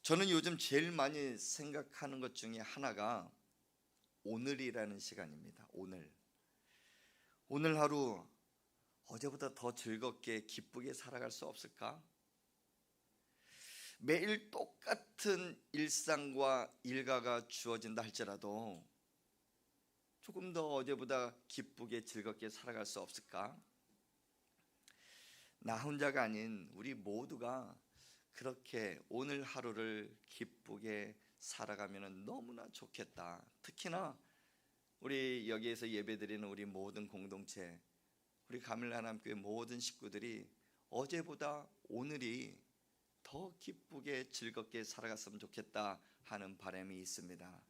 저는 요즘 제일 많이 생각하는 것 중에 하나가 오늘이라는 시간입니다. 오늘 하루 어제보다 더 즐겁게 기쁘게 살아갈 수 없을까? 매일 똑같은 일상과 일과가 주어진다 할지라도 조금 더 어제보다 기쁘게 즐겁게 살아갈 수 없을까? 나 혼자가 아닌 우리 모두가 그렇게 오늘 하루를 기쁘게 살아가면 너무나 좋겠다. 특히나 우리 여기에서 예배드리는 우리 모든 공동체, 우리 가밀하나님교회 모든 식구들이 어제보다 오늘이 더 기쁘게 즐겁게 살아갔으면 좋겠다 하는 바람이 있습니다.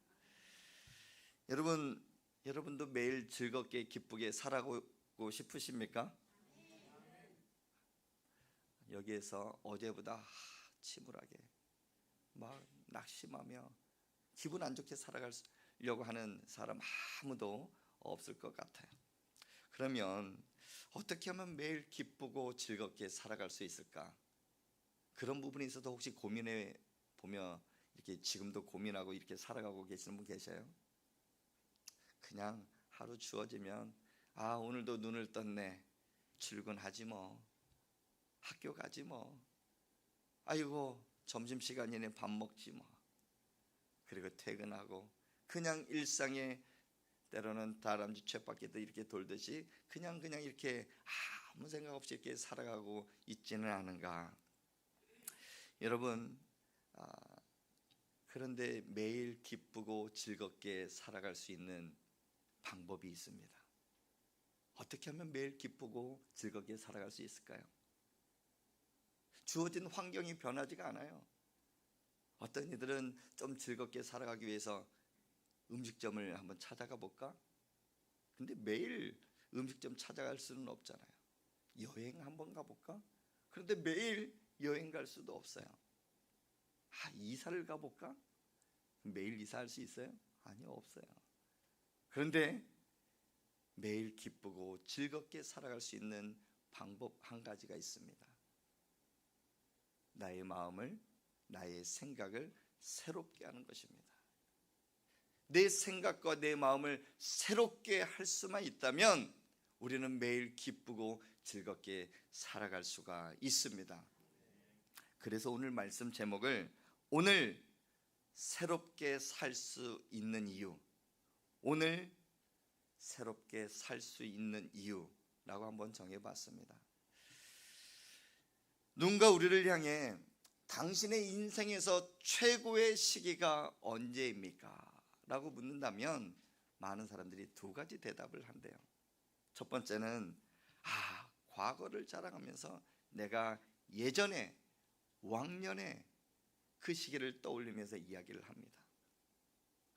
여러분도 매일 즐겁게 기쁘게 살아가고 싶으십니까? 여기에서 어제보다 침울하게 막 낙심하며 기분 안 좋게 살아가려고 하는 사람 아무도 없을 것 같아요. 그러면 어떻게 하면 매일 기쁘고 즐겁게 살아갈 수 있을까? 그런 부분에 있어서 혹시 고민해 보며 이렇게 지금도 고민하고 이렇게 살아가고 계시는 분 계셔요? 그냥 하루 주어지면 오늘도 눈을 떴네, 출근하지 뭐, 학교 가지 뭐, 아이고 점심시간이네, 밥 먹지 뭐, 그리고 퇴근하고 그냥 일상에 때로는 다람쥐 쳇바퀴도 이렇게 돌듯이 그냥 이렇게 아무 생각 없이 이렇게 살아가고 있지는 않은가? 여러분, 그런데 매일 기쁘고 즐겁게 살아갈 수 있는 방법이 있습니다. 어떻게 하면 매일 기쁘고 즐겁게 살아갈 수 있을까요? 주어진 환경이 변하지가 않아요. 어떤 이들은 좀 즐겁게 살아가기 위해서 음식점을 한번 찾아가 볼까? 근데 매일 음식점 찾아갈 수는 없잖아요. 여행 한번 가볼까? 그런데 매일 여행 갈 수도 없어요. 이사를 가볼까? 매일 이사할 수 있어요? 아니요, 없어요. 그런데 매일 기쁘고 즐겁게 살아갈 수 있는 방법 한 가지가 있습니다. 나의 마음을, 나의 생각을 새롭게 하는 것입니다. 내 생각과 내 마음을 새롭게 할 수만 있다면 우리는 매일 기쁘고 즐겁게 살아갈 수가 있습니다. 그래서 오늘 말씀 제목을 오늘 새롭게 살 수 있는 이유, 오늘 새롭게 살 수 있는 이유라고 한번 정해봤습니다. 누군가 우리를 향해 당신의 인생에서 최고의 시기가 언제입니까? 라고 묻는다면 많은 사람들이 두 가지 대답을 한대요. 첫 번째는 과거를 자랑하면서 내가 예전에 왕년에 그 시기를 떠올리면서 이야기를 합니다.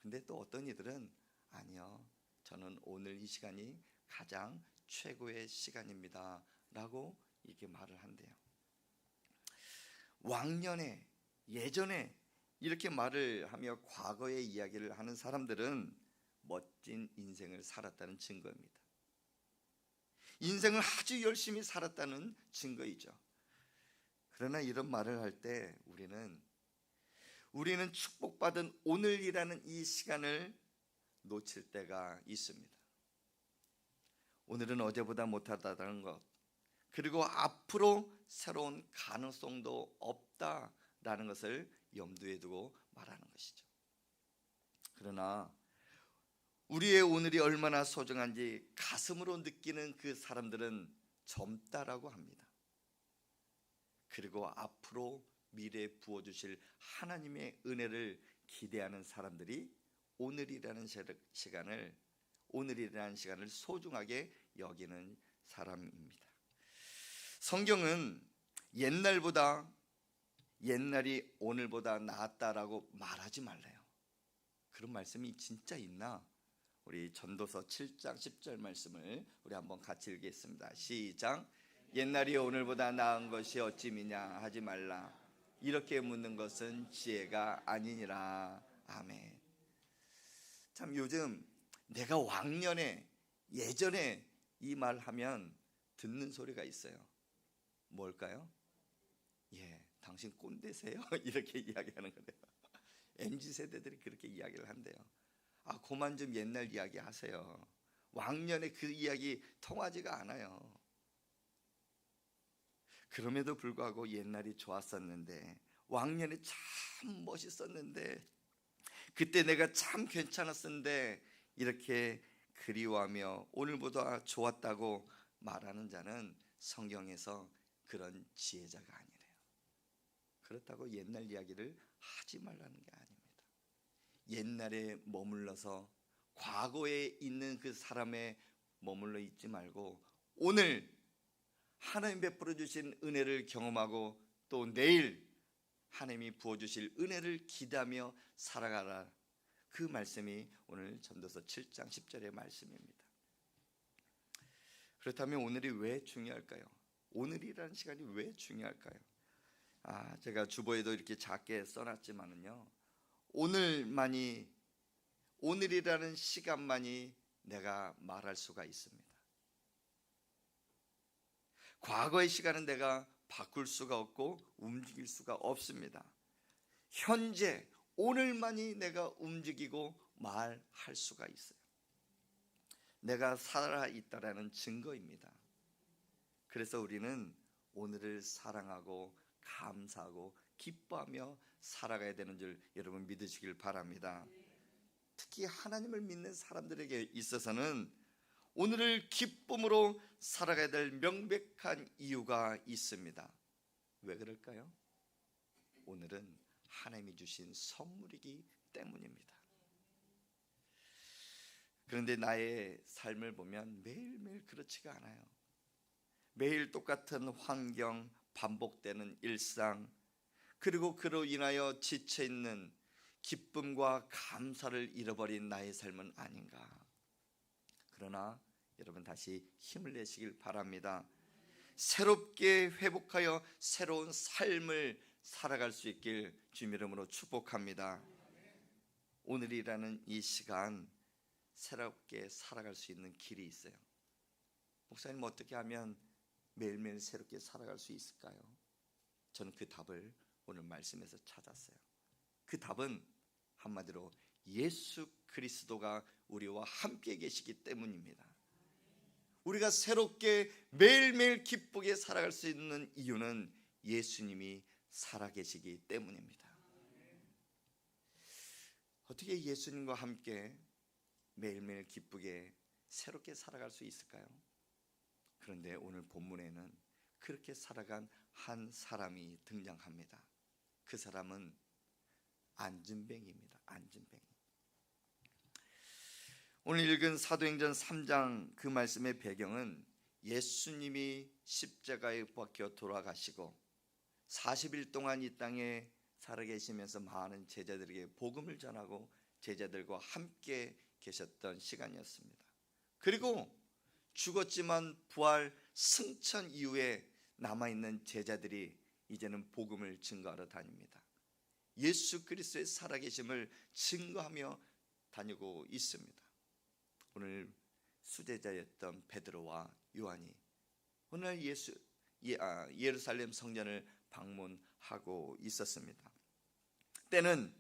근데 또 어떤 이들은 아니요, 저는 오늘 이 시간이 가장 최고의 시간입니다 라고 이렇게 말을 한대요. 왕년에, 예전에 이렇게 말을 하며 과거의 이야기를 하는 사람들은 멋진 인생을 살았다는 증거입니다. 인생을 아주 열심히 살았다는 증거이죠. 그러나 이런 말을 할 때 우리는 축복받은 오늘이라는 이 시간을 놓칠 때가 있습니다. 오늘은 어제보다 못하다는 것, 그리고 앞으로 새로운 가능성도 없다라는 것을 염두에 두고 말하는 것이죠. 그러나 우리의 오늘이 얼마나 소중한지 가슴으로 느끼는 그 사람들은 젊다라고 합니다. 그리고 앞으로 미래에 부어주실 하나님의 은혜를 기대하는 사람들이 오늘이라는 시간을 소중하게 여기는 사람입니다. 성경은 옛날이 오늘보다 나았다라고 말하지 말래요. 그런 말씀이 진짜 있나? 우리 전도서 7장 10절 말씀을 우리 한번 같이 읽겠습니다. 시작. 옛날이 오늘보다 나은 것이 어찌미냐 하지 말라. 이렇게 묻는 것은 지혜가 아니니라. 아멘. 참 요즘 내가 왕년에 예전에 이 말 하면 듣는 소리가 있어요. 뭘까요? 당신 꼰대세요? 이렇게 이야기하는 거래요. MZ 세대들이 그렇게 이야기를 한대요. 그만 좀 옛날 이야기 하세요. 왕년에 그 이야기 통하지가 않아요. 그럼에도 불구하고 옛날이 좋았었는데, 왕년에 참 멋있었는데, 그때 내가 참 괜찮았었는데, 이렇게 그리워하며 오늘보다 좋았다고 말하는 자는 성경에서 그런 지혜자가 아니래요. 그렇다고 옛날 이야기를 하지 말라는 게 아닙니다. 옛날에 머물러서 과거에 있는 그 사람에 머물러 있지 말고, 오늘 하나님 베풀어 주신 은혜를 경험하고 또 내일 하나님이 부어 주실 은혜를 기대하며 살아가라. 그 말씀이 오늘 전도서 7장 10절의 말씀입니다. 그렇다면 오늘이 왜 중요할까요? 오늘이라는 시간이 왜 중요할까요? 제가 주보에도 이렇게 작게 써놨지만은요, 오늘이라는 시간만이 내가 말할 수가 있습니다. 과거의 시간은 내가 바꿀 수가 없고 움직일 수가 없습니다. 현재 오늘만이 내가 움직이고 말할 수가 있어요. 내가 살아있다라는 증거입니다. 그래서 우리는 오늘을 사랑하고 감사하고 기뻐하며 살아가야 되는 줄 여러분 믿으시길 바랍니다. 특히 하나님을 믿는 사람들에게 있어서는 오늘을 기쁨으로 살아가야 될 명백한 이유가 있습니다. 왜 그럴까요? 오늘은 하나님이 주신 선물이기 때문입니다. 그런데 나의 삶을 보면 매일매일 그렇지가 않아요. 매일 똑같은 환경, 반복되는 일상, 그리고 그로 인하여 지쳐있는 기쁨과 감사를 잃어버린 나의 삶은 아닌가. 그러나 여러분 다시 힘을 내시길 바랍니다. 새롭게 회복하여 새로운 삶을 살아갈 수 있길 주님 이름으로 축복합니다. 오늘이라는 이 시간 새롭게 살아갈 수 있는 길이 있어요. 목사님, 어떻게 하면 매일매일 새롭게 살아갈 수 있을까요? 저는 그 답을 오늘 말씀에서 찾았어요. 그 답은 한마디로 예수 그리스도가 우리와 함께 계시기 때문입니다. 우리가 새롭게 매일매일 기쁘게 살아갈 수 있는 이유는 예수님이 살아계시기 때문입니다. 어떻게 예수님과 함께 매일매일 기쁘게 새롭게 살아갈 수 있을까요? 그런데 오늘 본문에는 그렇게 살아간 한 사람이 등장합니다. 그 사람은 안진뱅이입니다. 안진뱅이. 오늘 읽은 사도행전 3장 그 말씀의 배경은 예수님이 십자가에 못 박혀 돌아가시고 40일 동안 이 땅에 살아계시면서 많은 제자들에게 복음을 전하고 제자들과 함께 계셨던 시간이었습니다. 그리고 죽었지만 부활 승천 이후에 남아있는 제자들이 이제는 복음을 증거하러 다닙니다. 예수 그리스도의 살아계심을 증거하며 다니고 있습니다. 오늘 수제자였던 베드로와 요한이 오늘 예루살렘 성전을 방문하고 있었습니다. 때는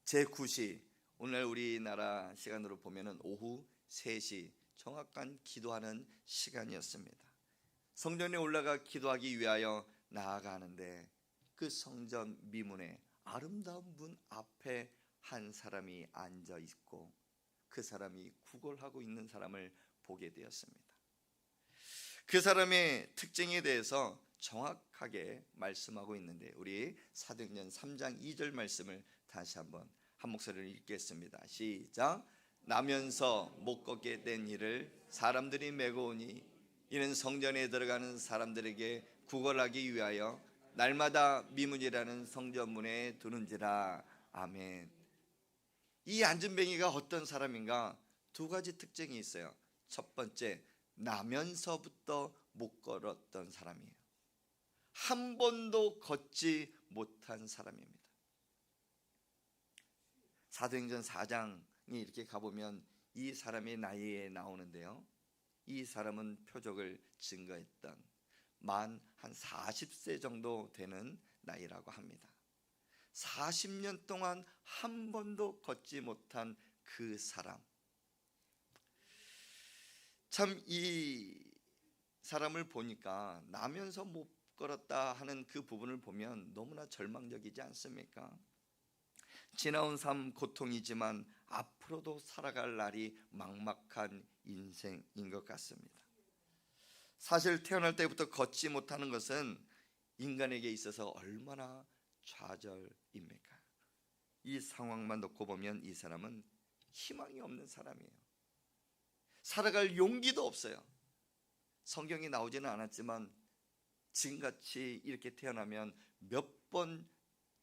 제9시, 오늘 우리나라 시간으로 보면 오후 3시 정확한 기도하는 시간이었습니다. 성전에 올라가 기도하기 위하여 나아가는데 그 성전 미문에 아름다운 문 앞에 한 사람이 앉아 있고 그 사람이 구걸하고 있는 사람을 보게 되었습니다. 그 사람의 특징에 대해서 정확하게 말씀하고 있는데 우리 사도행전 3장 2절 말씀을 다시 한번 한 목소리로 읽겠습니다. 시작. 나면서 못 걷게 된 이를 사람들이 메고 오니 이는 성전에 들어가는 사람들에게 구걸하기 위하여 날마다 미문이라는 성전문에 두는지라. 아멘. 이 안진뱅이가 어떤 사람인가? 두 가지 특징이 있어요. 첫 번째, 나면서부터 못 걸었던 사람이에요. 한 번도 걷지 못한 사람입니다. 사도행전 4장이 이렇게 가보면 이 사람의 나이에 나오는데요, 이 사람은 표적을 증거했던 만 한 40세 정도 되는 나이라고 합니다. 40년 동안 한 번도 걷지 못한 그 사람. 참 이 사람을 보니까 나면서 못 걸었다 하는 그 부분을 보면 너무나 절망적이지 않습니까? 지나온 삶 고통이지만 앞으로도 살아갈 날이 막막한 인생인 것 같습니다. 사실 태어날 때부터 걷지 못하는 것은 인간에게 있어서 얼마나 좌절입니까? 이 상황만 놓고 보면 이 사람은 희망이 없는 사람이에요. 살아갈 용기도 없어요. 성경이 나오지는 않았지만 지금같이 이렇게 태어나면 몇 번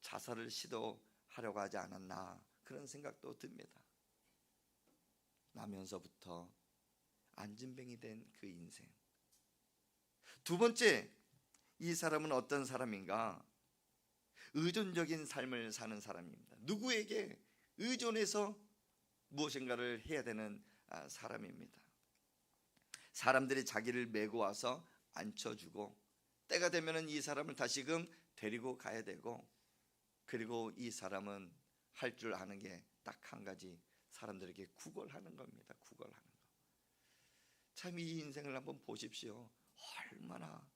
자살을 시도하려고 하지 않았나 그런 생각도 듭니다. 나면서부터 안진뱅이 된 그 인생. 두 번째, 이 사람은 어떤 사람인가? 의존적인 삶을 사는 사람입니다. 누구에게 의존해서 무엇인가를 해야 되는 사람입니다. 사람들이 자기를 메고 와서 앉혀주고 때가 되면 이 사람을 다시금 데리고 가야 되고, 그리고 이 사람은 할 줄 아는 게 딱 한 가지, 사람들에게 구걸하는 겁니다. 구걸하는 거. 참 이 인생을 한번 보십시오. 얼마나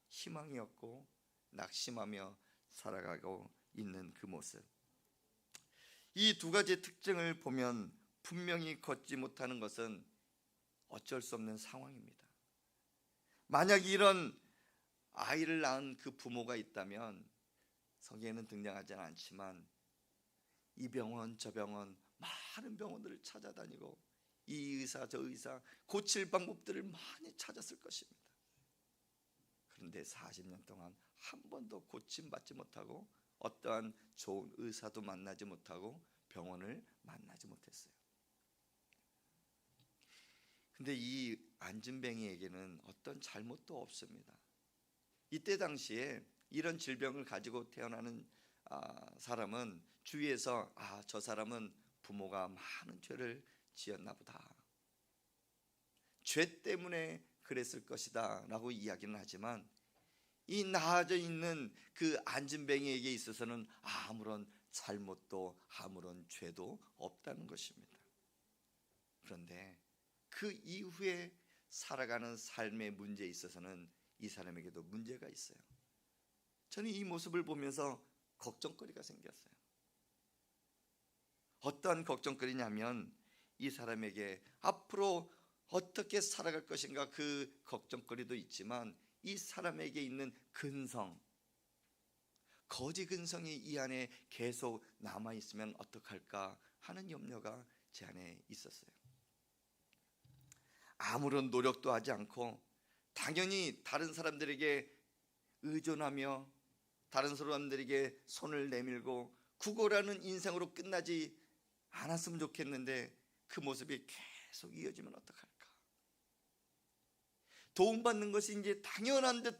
희망이 없고 낙심하며 살아가고 있는 그 모습. 이 두 가지 특징을 보면 분명히 걷지 못하는 것은 어쩔 수 없는 상황입니다. 만약 이런 아이를 낳은 그 부모가 있다면, 성경에는 등장하지는 않지만 이 병원 저 병원 많은 병원들을 찾아다니고 이 의사 저 의사 고칠 방법들을 많이 찾았을 것입니다. 그런데 40년 동안 한 번도 고침받지 못하고 어떠한 좋은 의사도 만나지 못하고 병원을 만나지 못했어요. 근데 이 안진뱅이에게는 어떤 잘못도 없습니다. 이때 당시에 이런 질병을 가지고 태어나는 사람은 주위에서 저 사람은 부모가 많은 죄를 지었나 보다, 죄 때문에 그랬을 것이다 라고 이야기는 하지만, 이 나아져 있는 그 안진뱅이에게 있어서는 아무런 잘못도 아무런 죄도 없다는 것입니다. 그런데 그 이후에 살아가는 삶의 문제에 있어서는 이 사람에게도 문제가 있어요. 저는 이 모습을 보면서 걱정거리가 생겼어요. 어떠한 걱정거리냐면, 이 사람에게 앞으로 어떻게 살아갈 것인가 그 걱정거리도 있지만, 이 사람에게 있는 근성, 거지 근성이 이 안에 계속 남아있으면 어떡할까 하는 염려가 제 안에 있었어요. 아무런 노력도 하지 않고 당연히 다른 사람들에게 의존하며 다른 사람들에게 손을 내밀고 구걸하는 인생으로 끝나지 않았으면 좋겠는데, 그 모습이 계속 이어지면 어떡할까? 도움받는 것이 이제 당연한 듯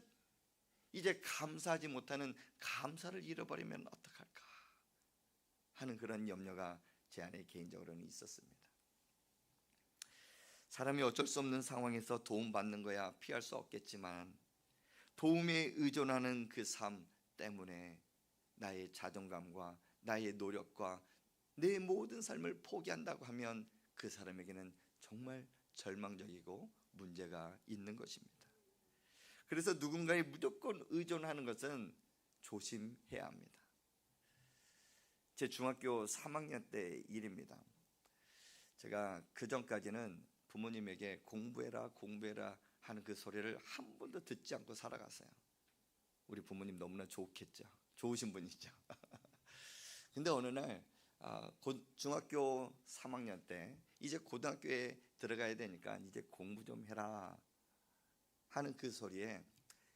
이제 감사하지 못하는 감사를 잃어버리면 어떡할까 하는 그런 염려가 제 안에 개인적으로는 있었습니다. 사람이 어쩔 수 없는 상황에서 도움받는 거야 피할 수 없겠지만, 도움에 의존하는 그 삶 때문에 나의 자존감과 나의 노력과 내 모든 삶을 포기한다고 하면 그 사람에게는 정말 절망적이고 문제가 있는 것입니다. 그래서 누군가에 무조건 의존하는 것은 조심해야 합니다. 제 중학교 3학년 때 일입니다. 제가 그 전까지는 부모님에게 공부해라 공부해라 하는 그 소리를 한 번도 듣지 않고 살아갔어요. 우리 부모님 너무나 좋겠죠. 좋으신 분이죠. 근데 어느 날 중학교 3학년 때 이제 고등학교에 들어가야 되니까 이제 공부 좀 해라 하는 그 소리에,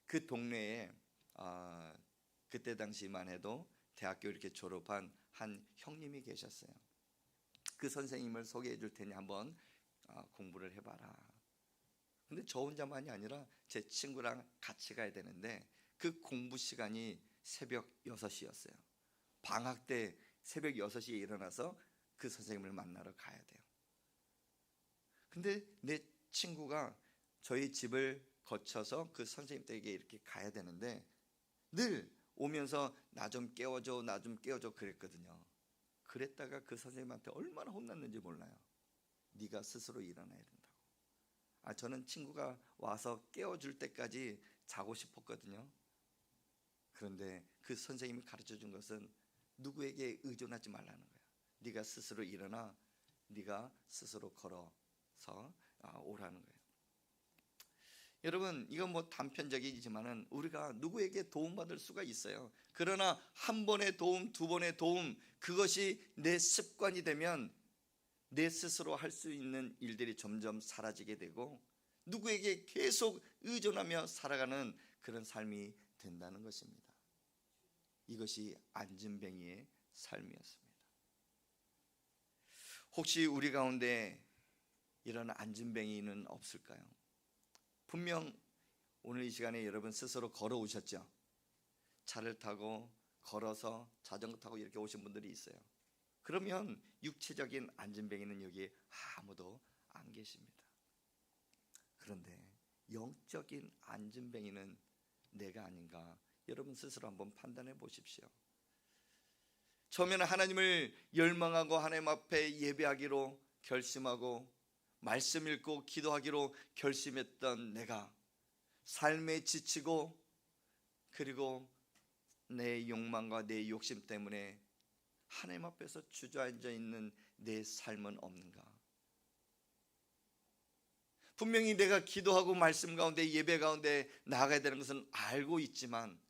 그 동네에 그때 당시만 해도 대학교 이렇게 졸업한 한 형님이 계셨어요. 그 선생님을 소개해 줄 테니 한번 공부를 해봐라. 근데 저 혼자만이 아니라 제 친구랑 같이 가야 되는데, 그 공부 시간이 새벽 6시였어요. 방학 때 새벽 6시에 일어나서 그 선생님을 만나러 가야 돼요. 근데 내 친구가 저희 집을 거쳐서 그 선생님 댁에 이렇게 가야 되는데, 늘 오면서 나 좀 깨워줘, 나 좀 깨워줘 그랬거든요. 그랬다가 그 선생님한테 얼마나 혼났는지 몰라요. 네가 스스로 일어나야 된다고. 저는 친구가 와서 깨워줄 때까지 자고 싶었거든요. 그런데 그 선생님이 가르쳐 준 것은 누구에게 의존하지 말라는 거야. 네가 스스로 일어나, 네가 스스로 걸어서 오라는 거예요. 여러분, 이건 뭐 단편적이지만은 우리가 누구에게 도움받을 수가 있어요. 그러나 한 번의 도움, 두 번의 도움, 그것이 내 습관이 되면 내 스스로 할 수 있는 일들이 점점 사라지게 되고 누구에게 계속 의존하며 살아가는 그런 삶이 된다는 것입니다. 이것이 안진뱅이의 삶이었습니다. 혹시 우리 가운데 이런 안진뱅이는 없을까요? 분명 오늘 이 시간에 여러분 스스로 걸어오셨죠? 차를 타고 걸어서 자전거 타고 이렇게 오신 분들이 있어요. 그러면 육체적인 안진뱅이는 여기에 아무도 안 계십니다. 그런데 영적인 안진뱅이는 내가 아닌가? 여러분 스스로 한번 판단해 보십시오. 처음에는 하나님을 열망하고 하나님 앞에 예배하기로 결심하고 말씀 읽고 기도하기로 결심했던 내가 삶에 지치고 그리고 내 욕망과 내 욕심 때문에 하나님 앞에서 주저앉아 있는 내 삶은 없는가? 분명히 내가 기도하고 말씀 가운데 예배 가운데 나아가야 되는 것은 알고 있지만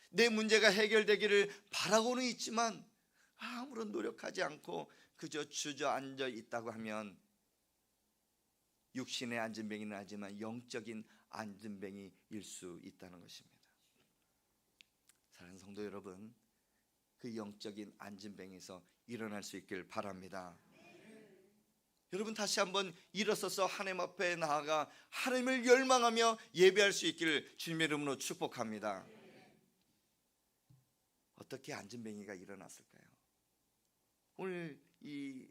내 문제가 해결되기를 바라고는 있지만 아무런 노력하지 않고 그저 주저앉아 있다고 하면 육신의 안진뱅이는 하지만 영적인 안진뱅이일 수 있다는 것입니다. 사랑하는 성도 여러분, 그 영적인 안진뱅이에서 일어날 수 있길 바랍니다. 여러분 다시 한번 일어서서 하나님 앞에 나아가 하나님을 열망하며 예배할 수 있기를 주님의 이름으로 축복합니다. 어떻게 안진뱅이가 일어났을까요? 오늘 이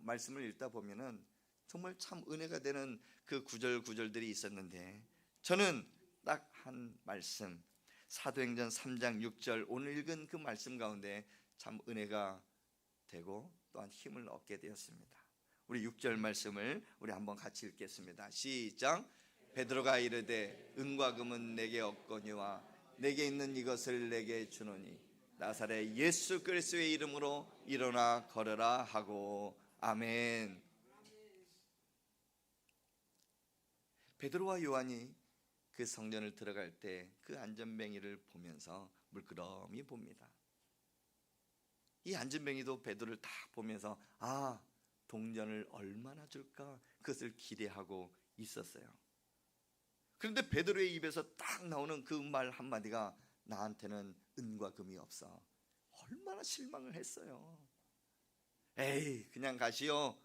말씀을 읽다 보면은 정말 참 은혜가 되는 그 구절들이 있었는데 저는 딱 한 말씀 사도행전 3장 6절 오늘 읽은 그 말씀 가운데 참 은혜가 되고 또한 힘을 얻게 되었습니다. 우리 6절 말씀을 우리 한번 같이 읽겠습니다. 시작. 베드로가 이르되 은과 금은 내게 없거니와 내게 있는 이것을 내게 주노니 나사렛 예수 그리스도의 이름으로 일어나 걸으라 하고 아멘. 베드로와 요한이 그 성전을 들어갈 때 그 안진뱅이를 보면서 물끄러미 봅니다. 이 안진뱅이도 베드로를 딱 보면서 동전을 얼마나 줄까 그것을 기대하고 있었어요. 그런데 베드로의 입에서 딱 나오는 그 말 한마디가 나한테는 은과 금이 없어. 얼마나 실망을 했어요. 에이 그냥 가시오,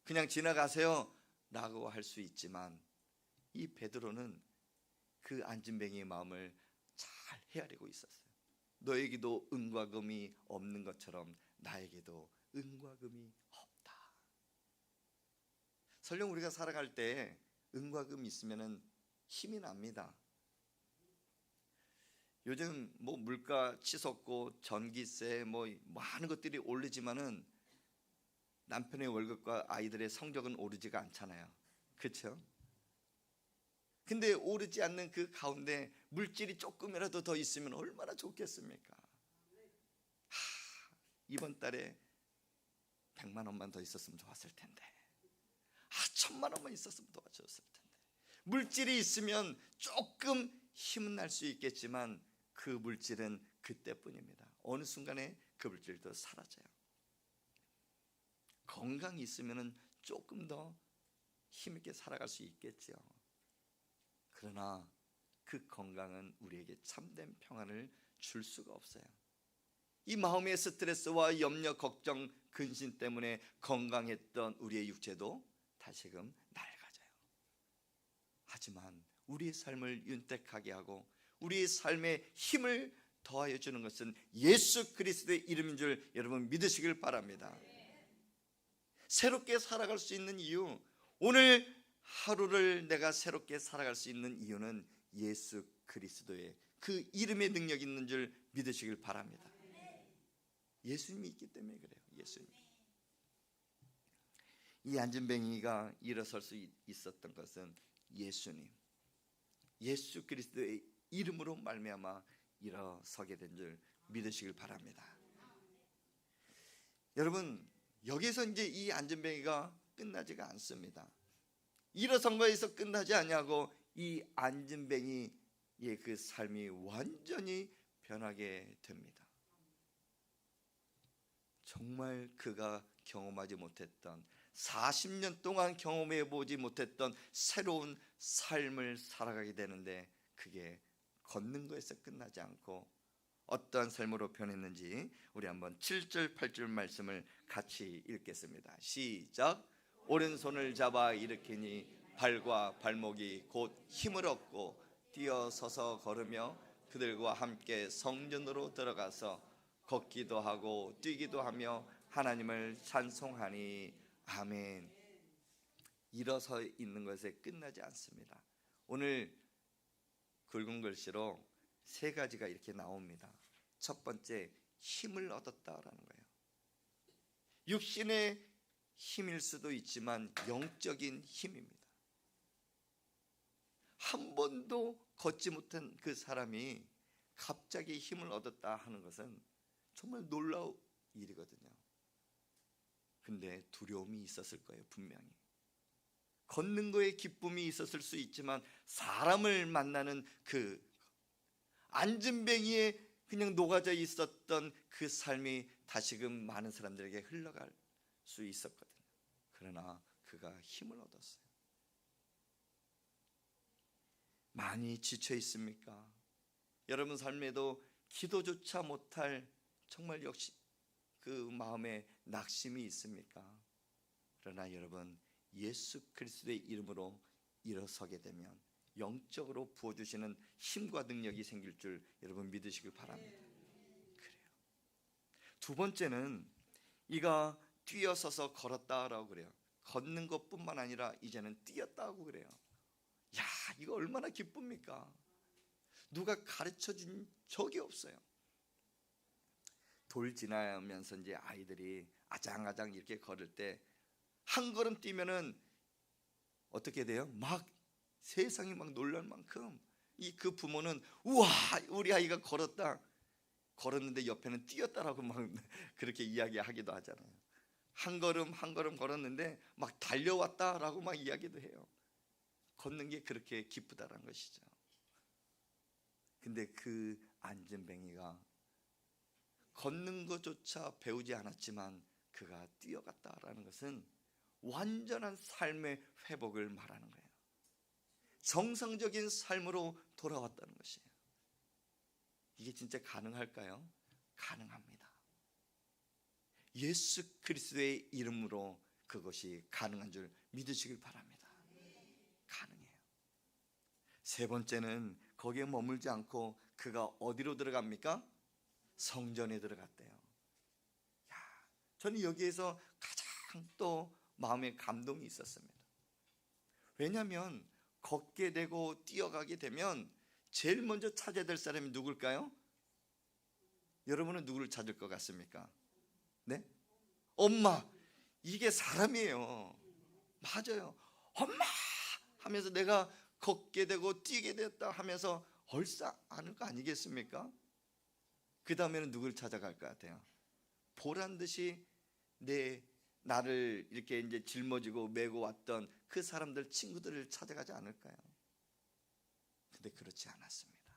그냥 지나가세요 라고 할 수 있지만 이 베드로는 그 안진뱅이의 마음을 잘 헤아리고 있었어요. 너에게도 은과 금이 없는 것처럼 나에게도 은과 금이 없다. 설령 우리가 살아갈 때 은과 금이 있으면 힘이 납니다. 요즘 뭐 물가 치솟고 전기세 뭐 많은 것들이 오르지만은 남편의 월급과 아이들의 성적은 오르지가 않잖아요. 그렇죠? 근데 오르지 않는 그 가운데 물질이 조금이라도 더 있으면 얼마나 좋겠습니까? 이번 달에 100만 원만 더 있었으면 좋았을 텐데 1000만 원만 있었으면 더 좋았을 텐데. 물질이 있으면 조금 힘은 날 수 있겠지만 그 물질은 그때뿐입니다. 어느 순간에 그 물질도 사라져요. 건강이 있으면 조금 더 힘있게 살아갈 수 있겠죠. 그러나 그 건강은 우리에게 참된 평안을 줄 수가 없어요. 이 마음의 스트레스와 염려, 걱정, 근심 때문에 건강했던 우리의 육체도 다시금 낡아져요. 하지만 우리의 삶을 윤택하게 하고 우리의 삶에 힘을 더하여 주는 것은 예수 그리스도의 이름인 줄 여러분 믿으시길 바랍니다. 새롭게 살아갈 수 있는 이유, 오늘 하루를 내가 새롭게 살아갈 수 있는 이유는 예수 그리스도의 그 이름의 능력이 있는 줄 믿으시길 바랍니다. 예수님이 있기 때문에 그래요. 예수님. 이 안진뱅이가 일어설 수 있었던 것은 예수님, 예수 그리스도의 이름으로 말미암아 일어서게 된 줄 믿으시길 바랍니다. 여러분, 여기서 이제 이 안진뱅이가 끝나지가 않습니다. 일어선 거에서 끝나지 않냐고 이 안진뱅이의 그 삶이 완전히 변하게 됩니다. 정말 그가 경험하지 못했던 40년 동안 경험해 보지 못했던 새로운 삶을 살아가게 되는데 그게 걷는 거에서 끝나지 않고 어떠한 삶으로 변했는지 우리 한번 7절 8절 말씀을 같이 읽겠습니다. 시작. 오른손을 잡아 일으키니 발과 발목이 곧 힘을 얻고 뛰어서서 걸으며 그들과 함께 성전으로 들어가서 걷기도 하고 뛰기도 하며 하나님을 찬송하니 아멘. 일어서 있는 것에 끝나지 않습니다. 오늘 굵은 글씨로 세 가지가 이렇게 나옵니다. 첫 번째, 힘을 얻었다라는 거예요. 육신의 힘일 수도 있지만 영적인 힘입니다. 한 번도 걷지 못한 그 사람이 갑자기 힘을 얻었다 하는 것은 정말 놀라운 일이거든요. 근데 두려움이 있었을 거예요. 분명히 걷는 거에 기쁨이 있었을 수 있지만 사람을 만나는 그 안진뱅이에 그냥 녹아져 있었던 그 삶이 다시금 많은 사람들에게 흘러갈 수 있었거든요. 그러나 그가 힘을 얻었어요. 많이 지쳐 있습니까? 여러분 삶에도 기도조차 못할 정말 역시 그 마음에 낙심이 있습니까? 그러나 여러분 예수 그리스도의 이름으로 일어서게 되면 영적으로 부어주시는 힘과 능력이 생길 줄 여러분 믿으시길 바랍니다. 그래요. 두 번째는 이가 뛰어서서 걸었다라고 그래요. 걷는 것뿐만 아니라 이제는 뛰었다고 그래요. 야, 이거 얼마나 기쁩니까? 누가 가르쳐 준 적이 없어요. 돌 지나면서 이제 아이들이 아장아장 이렇게 걸을 때 한 걸음 뛰면은 어떻게 돼요? 막 세상이 막 놀랄 만큼 그 부모는 우와, 우리 아이가 걸었는데 옆에는 뛰었다라고 막 그렇게 이야기하기도 하잖아요. 한 걸음 한 걸음 걸었는데 막 달려왔다라고 막 이야기도 해요. 걷는 게 그렇게 기쁘다라는 것이죠. 근데 그 안진뱅이가 걷는 것조차 배우지 않았지만 그가 뛰어갔다라는 것은 완전한 삶의 회복을 말하는 거예요. 정상적인 삶으로 돌아왔다는 것이에요. 이게 진짜 가능할까요? 가능합니다. 예수 그리스도의 이름으로 그것이 가능한 줄 믿으시길 바랍니다. 가능해요. 세 번째는 거기에 머물지 않고 그가 어디로 들어갑니까? 성전에 들어갔대요. 야, 저는 여기에서 가장 또 마음에 감동이 있었습니다. 왜냐하면 걷게 되고 뛰어가게 되면 제일 먼저 찾아야 될 사람이 누굴까요? 여러분은 누구를 찾을 것 같습니까? 네? 엄마. 이게 사람이에요. 맞아요. 엄마 하면서 내가 걷게 되고 뛰게 됐다 하면서 얼싸 안을 거 아니겠습니까? 그 다음에는 누구를 찾아갈 것 같아요? 보란 듯이 나를 이렇게 이제 짊어지고 메고 왔던 그 사람들, 친구들을 찾아가지 않을까요? 근데 그렇지 않았습니다.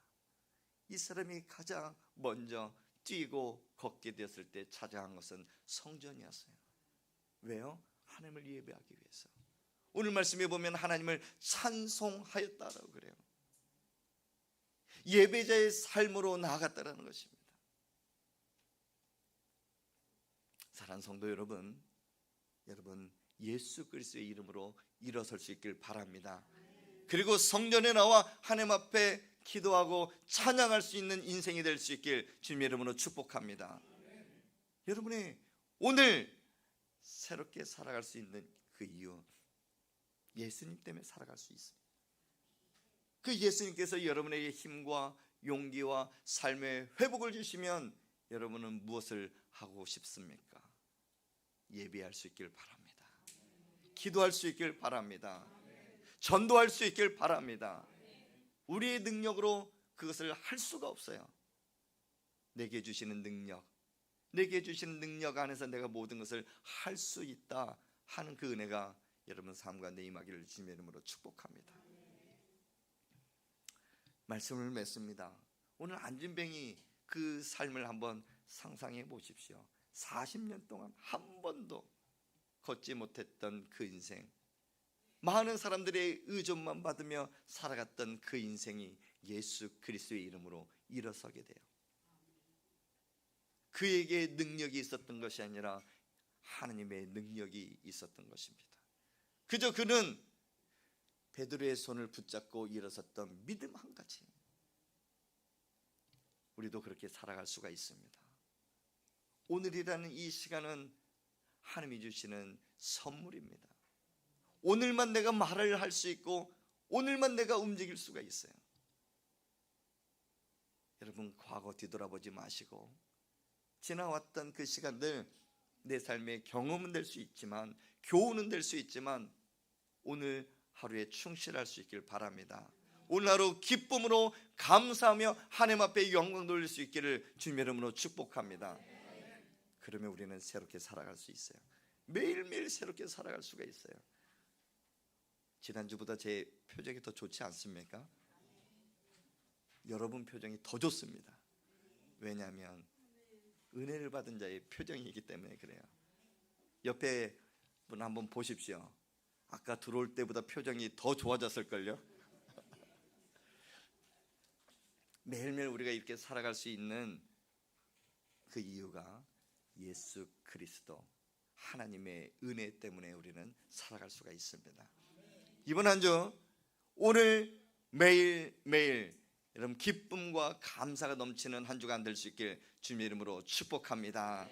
이 사람이 가장 먼저 뛰고 걷게 되었을 때 찾아간 것은 성전이었어요. 왜요? 하나님을 예배하기 위해서. 오늘 말씀에 보면 하나님을 찬송하였다라고 그래요. 예배자의 삶으로 나아갔다라는 것입니다. 사랑하는 성도 여러분, 예수 그리스도의 이름으로 일어설 수 있길 바랍니다. 그리고 성전에 나와 하나님 앞에 기도하고 찬양할 수 있는 인생이 될 수 있길 주님의 이름으로 축복합니다. 여러분이 오늘 새롭게 살아갈 수 있는 그 이유, 예수님 때문에 살아갈 수 있습니다. 그 예수님께서 여러분에게 힘과 용기와 삶의 회복을 주시면 여러분은 무엇을 하고 싶습니까? 예배할 수 있길 바랍니다. 기도할 수 있길 바랍니다. 전도할 수 있길 바랍니다. 우리의 능력으로 그것을 할 수가 없어요. 내게 주시는 능력, 내게 주시는 능력 안에서 내가 모든 것을 할 수 있다 하는 그 은혜가 여러분 삶 가운데 임하기를 주님의 이름으로 축복합니다. 말씀을 맺습니다. 오늘 안진뱅이 그 삶을 한번 상상해 보십시오. 40년 동안 한 번도 걷지 못했던 그 인생, 많은 사람들의 의존만 받으며 살아갔던 그 인생이 예수 그리스도의 이름으로 일어서게 돼요. 그에게 능력이 있었던 것이 아니라 하나님의 능력이 있었던 것입니다. 그저 그는 베드로의 손을 붙잡고 일어섰던 믿음 한 가지. 우리도 그렇게 살아갈 수가 있습니다. 오늘이라는 이 시간은 하나님이 주시는 선물입니다. 오늘만 내가 말을 할 수 있고 오늘만 내가 움직일 수가 있어요. 여러분, 과거 뒤돌아보지 마시고 지나왔던 그 시간들, 내 삶의 경험은 될 수 있지만, 교훈은 될 수 있지만 오늘 하루에 충실할 수 있길 바랍니다. 오늘 하루 기쁨으로 감사하며 하나님 앞에 영광 돌릴 수 있기를 주님의 이름으로 축복합니다. 그러면 우리는 새롭게 살아갈 수 있어요. 매일매일 새롭게 살아갈 수가 있어요. 지난주보다 제 표정이 더 좋지 않습니까? 여러분 표정이 더 좋습니다. 왜냐하면 은혜를 받은 자의 표정이기 때문에 그래요. 옆에 분 한번 보십시오. 아까 들어올 때보다 표정이 더 좋아졌을걸요? 매일매일 우리가 이렇게 살아갈 수 있는 그 이유가 예수 그리스도 하나님의 은혜 때문에 우리는 살아갈 수가 있습니다. 이번 한 주 오늘 매일매일 여러분 기쁨과 감사가 넘치는 한 주간 될 수 있길 주님의 이름으로 축복합니다.